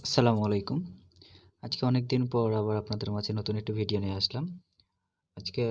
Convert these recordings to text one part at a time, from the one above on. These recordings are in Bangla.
আসসালামু আলাইকুম। আজকে অনেক দিন পর আবার আপনাদের মাঝে নতুন একটি ভিডিও নিয়ে আসলাম। আজকে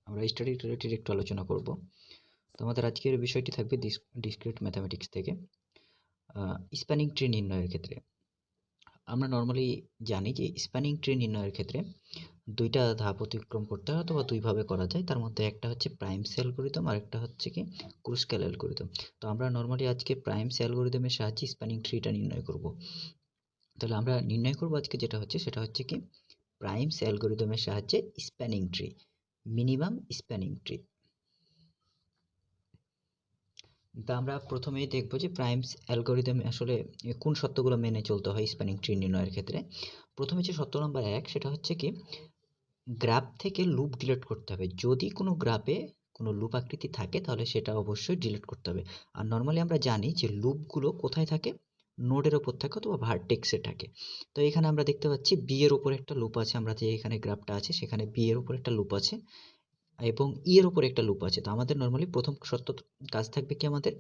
আমরা স্টাডি রিলেটেড একটু আলোচনা করব। তো আমাদের আজকের বিষয়টি থাকবে ডিসক্রিট ম্যাথামেটিক্স থেকে স্প্যানিং ট্রি নির্ণয়ের ক্ষেত্রে। আমরা নরমালি জানি যে স্প্যানিং ট্রি নির্ণয়ের ক্ষেত্রে ২ টা ধাপ অতিক্রম করতে হয় অথবা ২ ভাবে করা যায়। তার মধ্যে একটা হচ্ছে প্রাইমস অ্যালগরিদম আরেকটা হচ্ছে কি ক্রুস্কাল অ্যালগরিদম। তো আমরা নরমালি আজকে প্রাইমস অ্যালগরিদমের সাহায্যে স্প্যানিং ট্রিটা নির্ণয় করব। তাহলে আমরা নির্ণয় করব আজকে যেটা হচ্ছে সেটা হচ্ছে কি প্রাইমস অ্যালগরিদমের সাহায্যে spanning tree, minimum spanning tree. তা আমরা প্রথমেই দেখব যে প্রাইমস অ্যালগরিদমে আসলে কোন শর্তগুলো মেনে চলতে হয় স্প্যানিং ট্রি নির্ণয়ের ক্ষেত্রে। প্রথমে যে শর্ত নাম্বার ১ সেটা হচ্ছে কি গ্রাফ থেকে লুপ ডিলিট করতে হবে। যদি কোনো গ্রাফে কোনো লুপ আকৃতি থাকে তাহলে সেটা অবশ্যই ডিলিট করতে হবে। আর নরমালি আমরা জানি যে লুপগুলো কোথায় থাকে? নোডের উপর থাকে অথবা ভার্টেক্সে থাকে। তো এখানে আমরা দেখতে পাচ্ছি বি এর উপরে একটা লুপ আছে। আমরা যে এখানে গ্রাফটা আছে সেখানে বি এর উপর একটা লুপ আছে এবং ই এর উপর একটা লুপ আছে। তো আমাদের নরমালি প্রথম শর্ত কাজ থাকবে কি আমাদের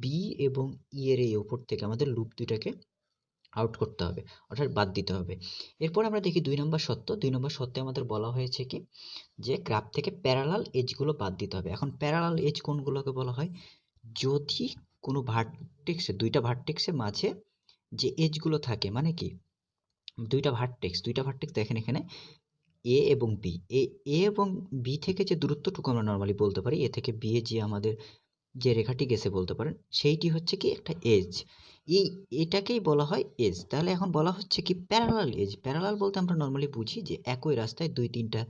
বি এবং ই এর এই উপর থেকে আমাদের লুপ ২ টাকে আউট করতে হবে, অর্থাৎ বাদ দিতে হবে। এরপর আমরা দেখি ২ নম্বর শর্ত। ২ নম্বর শর্তে আমাদের বলা হয়েছে কি যে গ্রাফ থেকে প্যারালাল এজগুলো বাদ দিতে হবে। এখন প্যারালাল এজ কোনগুলোকে বলা হয়? যদি কোনো ভার্টেক্সে ২ টা ভার্টেক্সের মাঝে যে এজগুলো থাকে মানে কি ২ টা ভার্টেক্স দেখেন এখানে এ এবং বি। এ এবং বি থেকে যে দূরত্বটুকু আমরা নরমালি বলতে পারি এ থেকে বি এ যে আমাদের যে রেখাটি গেছে বলতে পারেন সেইটি হচ্ছে কি একটা এজ। এই এটাকেই বলা হয় এজ। তাহলে এখন বলা হচ্ছে কি প্যারালাল এজ। প্যারালাল বলতে আমরা নরমালি বুঝি যে একই রাস্তায় ২-৩ টা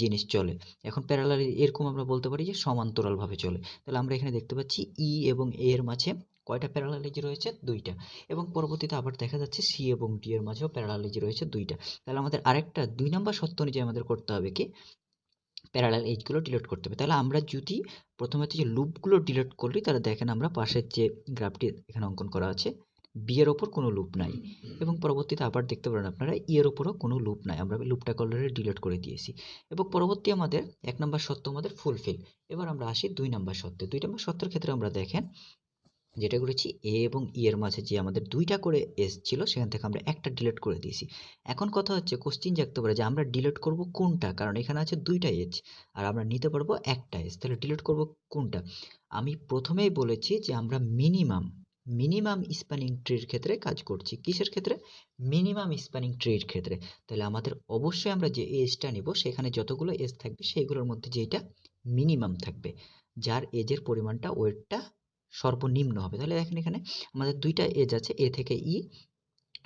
জিনিস চলে। এখন প্যারালাল এরকম আমরা বলতে পারি যে সমান্তরালভাবে চলে। তাহলে আমরা এখানে দেখতে পাচ্ছি ই এবং এ এর মাঝে কয়টা প্যারালাল এজ রয়েছে? ২ টা। এবং পরবর্তীতে আবার দেখা যাচ্ছে সি এবং ডি এর মাঝেও প্যারালাল এজ রয়েছে ২ টা। তাহলে আমাদের আরেকটা ২ নাম্বার শর্ত অনুযায়ী আমাদের করতে হবে কি প্যারালাল এজগুলো ডিলিট করতে হবে। তাহলে আমরা যদি প্রথমে যে লুপগুলো ডিলিট করি তাহলে দেখেন আমরা পাশের যে গ্রাফটি এখানে অঙ্কন করা আছে বি এর ওপর কোনো লুপ নাই এবং পরবর্তীতে আবার দেখতে পারেন আপনারা ই এর ওপরও কোনো লুপ নাই। আমরা লুপটাকে অলরেডি ডিলিট করে দিয়েছি এবং পরবর্তী আমাদের ১ নম্বর শর্ত আমাদের ফুলফিল। এবার আমরা আসি ২ নম্বর শর্তে। ২ নম্বর শর্তের ক্ষেত্রে আমরা দেখেন যেটা করেছি এ এবং ই এর মাঝে যে আমাদের ২ টা করে এজ ছিল সেখান থেকে আমরা একটা ডিলিট করে দিয়েছি। এখন কথা হচ্ছে কোশ্চেন জাগতে পারে যে আমরা ডিলিট করব কোনটা? কারণ এখানে আছে ২ টা এজ আর আমরা নিতে পারবো একটা এজ। তাহলে ডিলিট করব কোনটা? আমি প্রথমেই বলেছি যে আমরা মিনিমাম স্প্যানিং ট্রির ক্ষেত্রে কাজ করছি। কিসের ক্ষেত্রে? মিনিমাম স্প্যানিং ট্রির ক্ষেত্রে। তাহলে আমাদের অবশ্যই আমরা যে এজটা নিব সেখানে যতগুলো এজ থাকবে সেইগুলোর মধ্যে যেইটা মিনিমাম থাকবে। যার এজের পরিমাণটা ওয়েটটা সর্বনিম্ন হবে। তাহলে দেখেন এখানে আমাদের ২ টা এজ আছে এ থেকে ই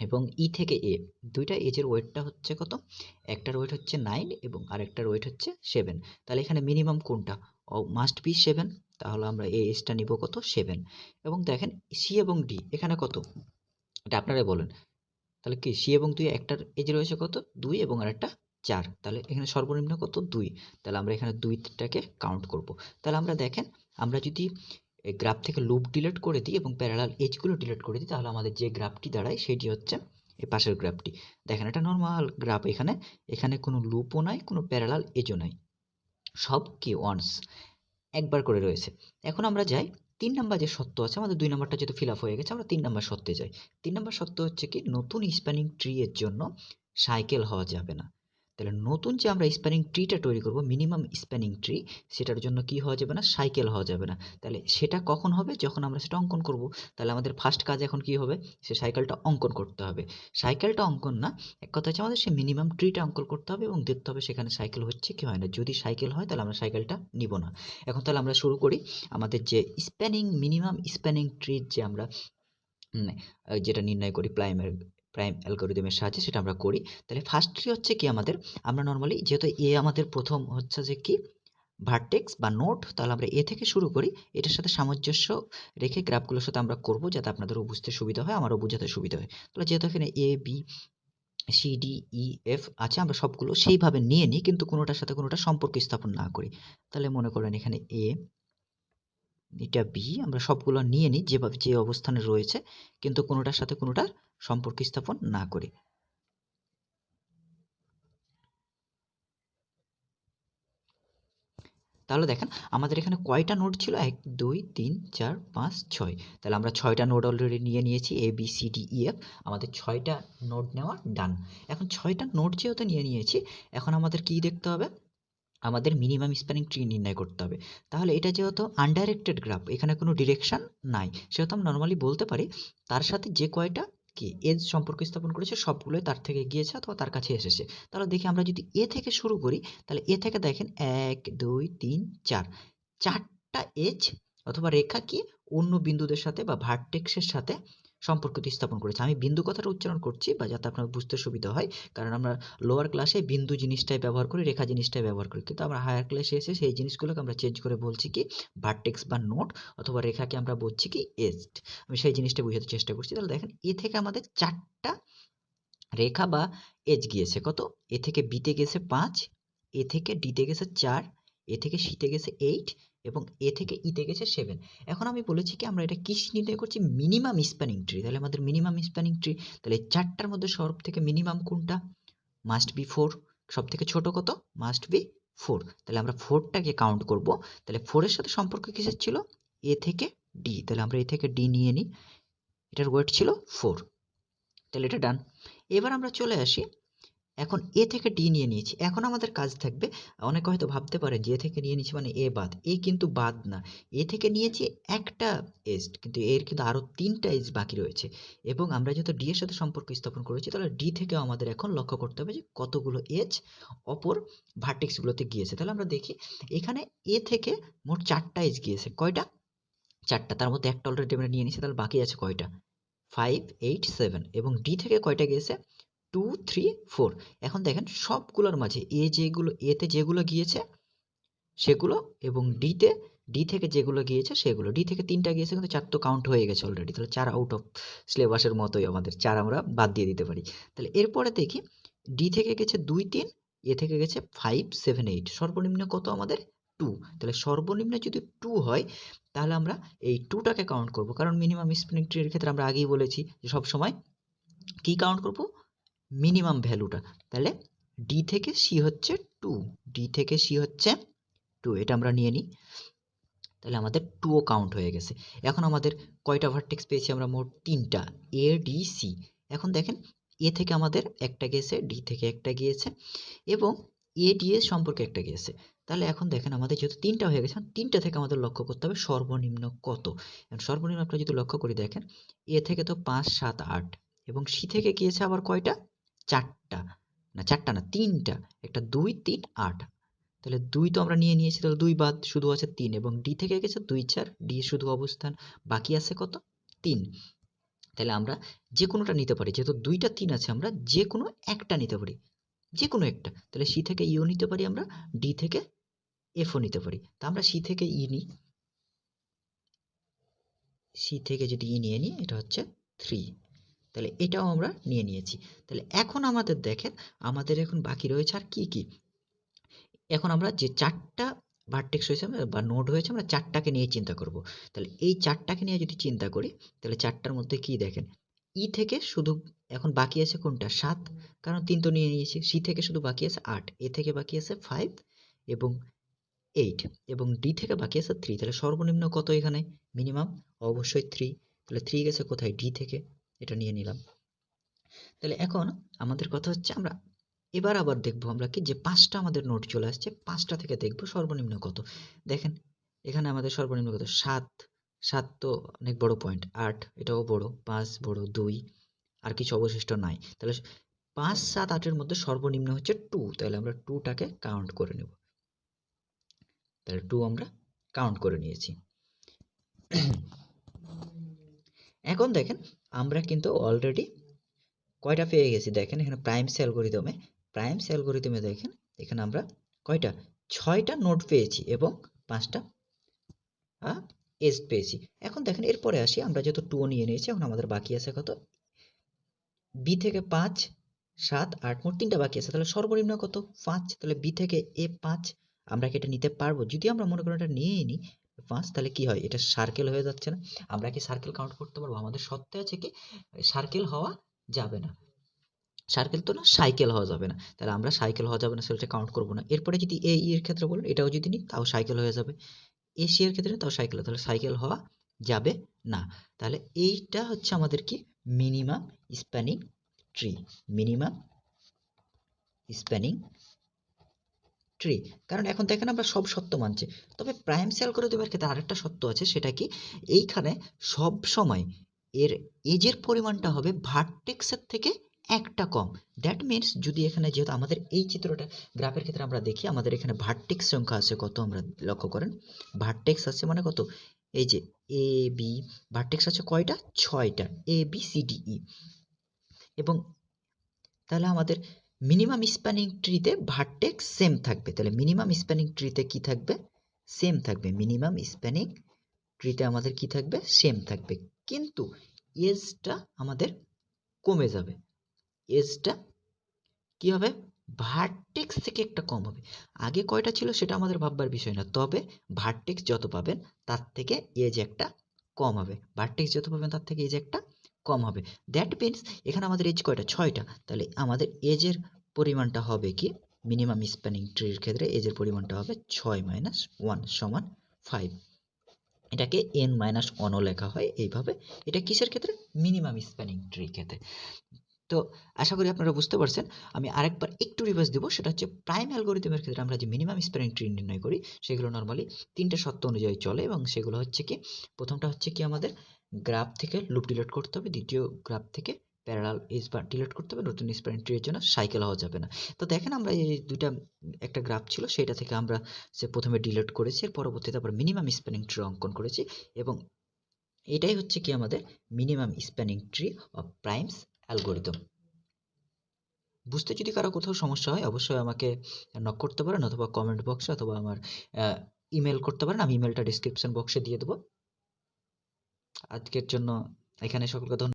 এবং ই থেকে এ। ২ টা এজের ওয়েটটা হচ্ছে কত? একটার ওয়েট হচ্ছে ৯ এবং আরেকটার ওয়েট হচ্ছে ৭। তাহলে এখানে মিনিমাম কোনটা? Must be ৭। তাহলে আমরা এই এজটা নিব কত? ৭ এবং দেখেন সি এবং ডি এখানে কত? এটা আপনারাই বলেন। তাহলে কি সি এবং ২ একটার এজ রয়েছে কত? ২ এবং আরেকটা ৪। তাহলে এখানে সর্বনিম্ন কত? ২। তাহলে আমরা এখানে ২ টাকে কাউন্ট করব। তাহলে আমরা দেখেন আমরা যদি গ্রাফ থেকে লুপ ডিলিট করে দিই এবং প্যারালাল এজগুলো ডিলিট করে দিই তাহলে আমাদের যে গ্রাফটি দাঁড়ায় সেটি হচ্ছে এই পাশের গ্রাফটি। দেখেন এটা নরমাল গ্রাফ এখানে কোনো লুপও নাই, কোনো প্যারালাল এজও নাই। সব কি ওয়ান্স একবার করে রয়েছে। এখন আমরা যাই ৩ নাম্বার যে শর্ত আছে আমাদের ২ নাম্বারটা যেহেতু ফিল আপ হয়ে গেছে আমরা ৩ নাম্বার শর্তে যাই। ৩ নাম্বার শর্ত হচ্ছে কি নতুন স্প্যানিং ট্রি এর জন্য সাইকেল হওয়া যাবে না। তাহলে নতুন যে আমরা স্প্যানিং ট্রিটা তৈরি করব মিনিমাম স্প্যানিং ট্রি সেটার জন্য কি হওয়া যাবে না? সাইকেল হওয়া যাবে না। তাহলে সেটা কখন হবে? যখন আমরা সেটা অঙ্কন করব। তাহলে আমাদের ফার্স্ট কাজ এখন কি হবে? সে সাইকেলটা অঙ্কন করতে হবে। সাইকেলটা অঙ্কন না, এক কথা হচ্ছে আমাদের সেই মিনিমাম ট্রিটা অঙ্কন করতে হবে এবং দেখতে হবে সেখানে সাইকেল হচ্ছে কি হয় না। যদি সাইকেল হয় তাহলে আমরা সাইকেলটা নিব না। এখন তাহলে আমরা শুরু করি আমাদের যে মিনিমাম স্প্যানিং ট্রির যে আমরা উম যেটা নির্ণয় করি প্রাইম অ্যালগরিদমের সাহায্যে সেটা আমরা করি। তাহলে ফার্স্টলি হচ্ছে কি আমরা নরমালি যেহেতু এ আমাদের প্রথম হচ্ছে যে কি ভার্টেক্স বা নোড তাহলে আমরা এ থেকে শুরু করি। এটার সাথে সামঞ্জস্য রেখে গ্রাফগুলোর সাথে আমরা করব যাতে আপনাদেরও বুঝতে সুবিধা হয়, আমারও বোঝাতে সুবিধা হয়। তাহলে যেহেতু এখানে এ, B, C, D, E, F আছে আমরা সবগুলো সেইভাবে নিয়ে নিই কিন্তু কোনোটার সাথে কোনোটা সম্পর্ক স্থাপন না করি। তাহলে মনে করেন এখানে এ এটা বি আমরা সবগুলো নিয়ে নিই যেভাবে যে অবস্থানে রয়েছে কিন্তু কোনোটার সাথে কোনোটার সম্পর্ক স্থাপন না করি। তাহলে দেখেন আমাদের এখানে কয়টা নোড ছিল, 1 2 3 4 5 6। তাহলে আমরা 6টা নোড অলরেডি নিয়ে নিয়েছি, A B C D E F. আমাদের 6টা নোড নেওয়া ডান। এখন 6টা নোড যেহেতু নিয়ে নিয়েছি, এখন আমাদের কি দেখতে হবে, আমাদের মিনিমাম স্প্যানিং ট্রি নির্ণয় করতে হবে। তাহলে এটা যেহেতু আনডাইরেক্টেড গ্রাফ, এখানে কোনো ডিরেকশন নাই, সেহেতু আমরা নর্মালি বলতে পারি তার সাথে যে কয়টা কি এজ সম্পর্ক স্থাপন করেছে সবগুলোই তার থেকে গিয়েছে অথবা তার কাছে এসেছে। তাহলে দেখি আমরা যদি এ থেকে শুরু করি, তাহলে এ থেকে দেখেন 1 2 3 4, 4টা এজ অথবা রেখা কি অন্য বিন্দুদের সাথে বা ভার্টেক্সের সাথে সম্পর্ক স্থাপন করেছে। আমি বিন্দু কথাটা উচ্চারণ করছি বা যাতে আপনার বুঝতে সুবিধা হয়, কারণ আমরা লোয়ার ক্লাসে বিন্দু জিনিসটাই ব্যবহার করি, রেখা জিনিসটাই ব্যবহার করি, কিন্তু আমরা হায়ার ক্লাসে এসে সেই জিনিসগুলোকে আমরা চেঞ্জ করে বলছি কি ভার্টেক্স বা নোড, অথবা রেখাকে আমরা বলছি কি এজ। আমি সেই জিনিসটা বোঝাতে চেষ্টা করছি। তাহলে দেখেন এ থেকে আমাদের 4টা রেখা বা এজ গিয়েছে, কত, এ থেকে বিতে গেছে 5, এ থেকে ডিতে গেছে 4, এ থেকে সিতে গেছে 8, এবং এ থেকে ইতে গেছে 7। এখন আমি বলেছি কি আমরা এটা কি নির্ণয় করছি, মিনিমাম স্প্যানিং ট্রি। তাহলে আমাদের মিনিমাম স্প্যানিং ট্রি, তাহলে 4টার মধ্যে সব থেকে মিনিমাম কোনটা, মাস্ট বি 4। সব থেকে ছোট কত, মাস্ট বি 4। তাহলে আমরা 4টাকে কাউন্ট করব। তাহলে 4 এর সাথে সম্পর্ক কিসের ছিল, এ থেকে ডি। তাহলে আমরা এ থেকে ডি নিয়ে নিই, এটার ওয়েট ছিল 4। তাহলে এটা ডান। এবার আমরা চলে আসি, এখন এ থেকে ডি নিয়ে নিয়েছি, এখন আমাদের কাজ থাকবে, অনেকে হয়তো ভাবতে পারে যে এ থেকে নিয়ে নিয়েছি মানে এ বাদ, এ কিন্তু বাদ না, এ থেকে নিয়েছি একটা এজ, কিন্তু এর কিন্তু আরও 3টা এজ বাকি রয়েছে। এবং আমরা যেহেতু ডি এর সাথে সম্পর্ক স্থাপন করেছি, তাহলে ডি থেকেও আমাদের এখন লক্ষ্য করতে হবে যে কতগুলো এজ অপর ভার্টেক্সগুলোতে গিয়েছে। তাহলে আমরা দেখি এখানে এ থেকে মোট 4টা এজ গিয়েছে, কয়টা, 4টা, তার মধ্যে একটা অলরেডি আমরা নিয়ে নিয়েছি, তাহলে বাকি আছে কয়টা, 5 8 7। এবং ডি থেকে কয়টা গিয়েছে, 2 3 4। এখন দেখেন সবগুলোর মাঝে এতে যেগুলো গিয়েছে সেগুলো, এবং ডি থেকে যেগুলো গিয়েছে সেগুলো, ডি থেকে 3টা গিয়েছে কিন্তু 4 তো কাউন্ট হয়ে গেছে অলরেডি, তাহলে 4 আউট অফ সিলেবাসের মতোই, আমাদের 4 আমরা বাদ দিয়ে দিতে পারি। তাহলে এরপরে দেখি ডি থেকে গেছে 2 3, এ থেকে গেছে 5 7 8, সর্বনিম্ন কত আমাদের 2। তাহলে সর্বনিম্ন যদি 2 হয়, তাহলে আমরা এই 2টাকে কাউন্ট করব, কারণ মিনিমাম স্প্যানিং ট্রি এর ক্ষেত্রে আমরা আগেই বলেছি যে সবসময় কি কাউন্ট করব, মিনিমাম ভ্যালুটা। তাহলে ডি থেকে সি হচ্ছে 2, ডি থেকে সি হচ্ছে 2, এটা আমরা নিয়ে নিই। তাহলে আমাদের 2ও কাউন্ট হয়ে গেছে। এখন আমাদের কয়টা ভার্টেক্স পেয়েছি আমরা, মোট 3টা, এ ডি সি। এখন দেখেন এ থেকে আমাদের একটা গিয়েছে, ডি থেকে একটা গিয়েছে, এবং এ ডি এর সম্পর্কে একটা গিয়েছে। তাহলে এখন দেখেন আমাদের যেহেতু 3টা হয়ে গেছে, 3টা থেকে আমাদের লক্ষ্য করতে হবে সর্বনিম্ন কত। সর্বনিম্ন আপনারা যদি লক্ষ্য করে দেখেন, এ থেকে তো 5 7 8, এবং সি থেকে গিয়েছে আবার কয়টা, 4টা, না 4টা না 3টা, একটা 2 3 8। তাহলে 2 তো আমরা নিয়ে নিয়েছি, তাহলে 2 বাদ, শুধু আছে 3, এবং ডি থেকে গেছে 2 4, ডি শুধু অবস্থান, বাকি আছে কত, 3। তাহলে আমরা যে কোনোটা নিতে পারি, যেহেতু 2টা 3 আছে, আমরা যে কোনো একটা নিতে পারি, যে কোনো একটা। তাহলে সি থেকে ইও নিতে পারি আমরা, ডি থেকে এফও নিতে পারি। তা আমরা সি থেকে ই নিই, সি থেকে যদি ই নিয়ে নিই, এটা হচ্ছে 3। তাহলে এটাও আমরা নিয়ে নিয়েছি। তাহলে এখন আমাদের দেখেন, আমাদের এখন বাকি রয়েছে আর কি কি, এখন আমরা যে 4টা ভার্টেক্স হয়েছে বা নোড হয়েছে, আমরা 4টাকে নিয়ে চিন্তা করব। তাহলে এই 4টাকে নিয়ে যদি চিন্তা করি, তাহলে 4টার মধ্যে কি দেখেন, ই থেকে শুধু এখন বাকি আছে কোনটা, 7, কারণ 3 তো নিয়ে নিয়েছি। সি থেকে শুধু বাকি আছে 8, এ থেকে বাকি আছে 5 এবং 8, এবং ডি থেকে বাকি আছে 3। তাহলে সর্বনিম্ন কত এখানে, মিনিমাম অবশ্যই 3। তাহলে 3 গেছে কোথায়, ডি থেকে, এটা নিয়ে নিলাম। তাহলে এখন আমাদের কথা হচ্ছে, আমরা এবার আবার দেখবো আমরা কি, যে 5টা আমাদের নোট চলে আসছে, 5টা থেকে দেখবো সর্বনিম্ন কত। দেখেন এখানে আমাদের সর্বনিম্ন কত, 7, 7 তো অনেক বড় পয়েন্ট, 8 এটাও বড়, 5 বড়, 2 আর কিছু অবশিষ্ট নাই। তাহলে 5 7 8 এর মধ্যে সর্বনিম্ন হচ্ছে 2, তাহলে আমরা 2টাকে কাউন্ট করে নেব। তাহলে 2 আমরা কাউন্ট করে নিয়েছি। এখন দেখেন আমরা কিন্তু অলরেডি কয়টা পেয়ে গেছি, দেখেন এখানে প্রাইমস অ্যালগরিদমে দেখেন এখানে আমরা কয়টা, 6টা নোড পেয়েছি এবং 5টা এজ পেয়েছি। এখন দেখেন এরপরে আসি, আমরা যেহেতু 2 নিয়ে নিয়েছি, এখন আমাদের বাকি আছে কত, বি থেকে 5 7 8, মোট 3টা বাকি আছে। তাহলে সর্বনিম্ন কত, 5। তাহলে বি থেকে এ 5, আমরা কি এটা নিতে পারবো, যদি আমরা মনে করি এটা নিয়েই নিই 5, তাহলে কি হয়, এটা সার্কেল হয়ে যাচ্ছে না, আমরা কি সার্কেল কাউন্ট করতে পারবো, আমাদের সত্ত্বে আছে কি সার্কেল হওয়া যাবে না। সার্কেল তো না, সাইকেল হওয়া যাবে না, তাহলে আমরা সাইকেল হওয়া যাবে না সেটা কাউন্ট করবো না। এরপরে যদি এ ই এর ক্ষেত্রে বলেন, এটাও যদি নিই তাও সাইকেল হয়ে যাবে, এসি এর ক্ষেত্রে তাও সাইকেল, তাহলে সাইকেল হওয়া যাবে না। তাহলে এইটা হচ্ছে আমাদের কি minimum spanning tree, minimum spanning tree. কারণ এখন দেখেন আমরা সব সত্য মানছি, তবে প্রাইম অ্যালগরিদমের ক্ষেত্রে আরেকটা সত্য আছে, সেটা কি এইখানে সব সময় এর এজের পরিমাণটা হবে ভার্টেক্সের থেকে একটা কম। দ্যাট মিনস যদি এখানে, যেহেতু আমাদের এই চিত্রটা গ্রাফের ক্ষেত্রে আমরা দেখি, আমাদের এখানে ভার্টেক্স সংখ্যা আছে কত, আমরা লক্ষ্য করেন ভার্টেক্স আছে মানে কত, এই যে এ বি, ভার্টেক্স আছে কয়টা, 6টা, এ বি সি ডি ই। এবং তাহলে আমাদের মিনিমাম স্প্যানিং ট্রিতে ভার্টেক্স সেম থাকবে, তাহলে মিনিমাম স্প্যানিং ট্রিতে কি থাকবে, সেম থাকবে, মিনিমাম স্প্যানিং ট্রিতে আমাদের কি থাকবে, সেম থাকবে, কিন্তু এজটা আমাদের কমে যাবে, এজটা কি হবে, ভার্টেক্স থেকে একটা কম হবে। আগে কয়টা ছিল সেটা আমাদের ভাববার বিষয় না, তবে ভার্টেক্স যত পাবেন তার থেকে এজ একটা কম হবে, ভার্টেক্স যত পাবেন তার থেকে এজ একটা কম হবে। দ্যাট মিনস এখানে আমাদের এজ কয়টা, 6টা, তাহলে আমাদের এজের পরিমাণটা হবে কি, মিনিমাম স্প্যানিং ট্রির ক্ষেত্রে এজের পরিমাণটা হবে 6 - 1 সমান 5। এটাকে n - 1 ও লেখা হয় এইভাবে। এটা কিসের ক্ষেত্রে, মিনিমাম স্প্যানিং ট্রির ক্ষেত্রে। তো আশা করি আপনারা বুঝতে পারছেন। আমি আরেকবার একটু রিভাইজ দেবো, সেটা হচ্ছে প্রাইম অ্যালগরিদমের ক্ষেত্রে আমরা যে মিনিমাম স্প্যানিং ট্রি নির্ণয় করি, সেগুলো নর্মালি 3টে শর্ত অনুযায়ী চলে, এবং সেগুলো হচ্ছে কি, প্রথমটা হচ্ছে কি আমাদের গ্রাফ থেকে লুপ ডিলিট করতে হবে, দ্বিতীয় গ্রাফ থেকে প্যারালাল এজ বার ডিলিট করতে হবে, নতুন স্প্যানিং ট্রির জন্য সাইকেল হওয়া যাবে না। তো দেখেন আমরা এই দুইটা, একটা গ্রাফ ছিল সেটা থেকে আমরা সে প্রথমে ডিলিট করেছি, এর পরবর্তীতে আবার মিনিমাম স্প্যানিং ট্রি অঙ্কন করেছি, এবং এটাই হচ্ছে কি আমাদের minimum spanning tree of primes algorithm. বুঝতে যদি কারো কোথাও সমস্যা হয় অবশ্যই আমাকে নক করতে পারেন, অথবা কমেন্ট বক্সে, অথবা আমার ইমেল করতে পারেন, আমি ইমেলটা ডিসক্রিপশন বক্সে দিয়ে দেবো। আজকের জন্য এখানে সকলকে ধন্যবাদ।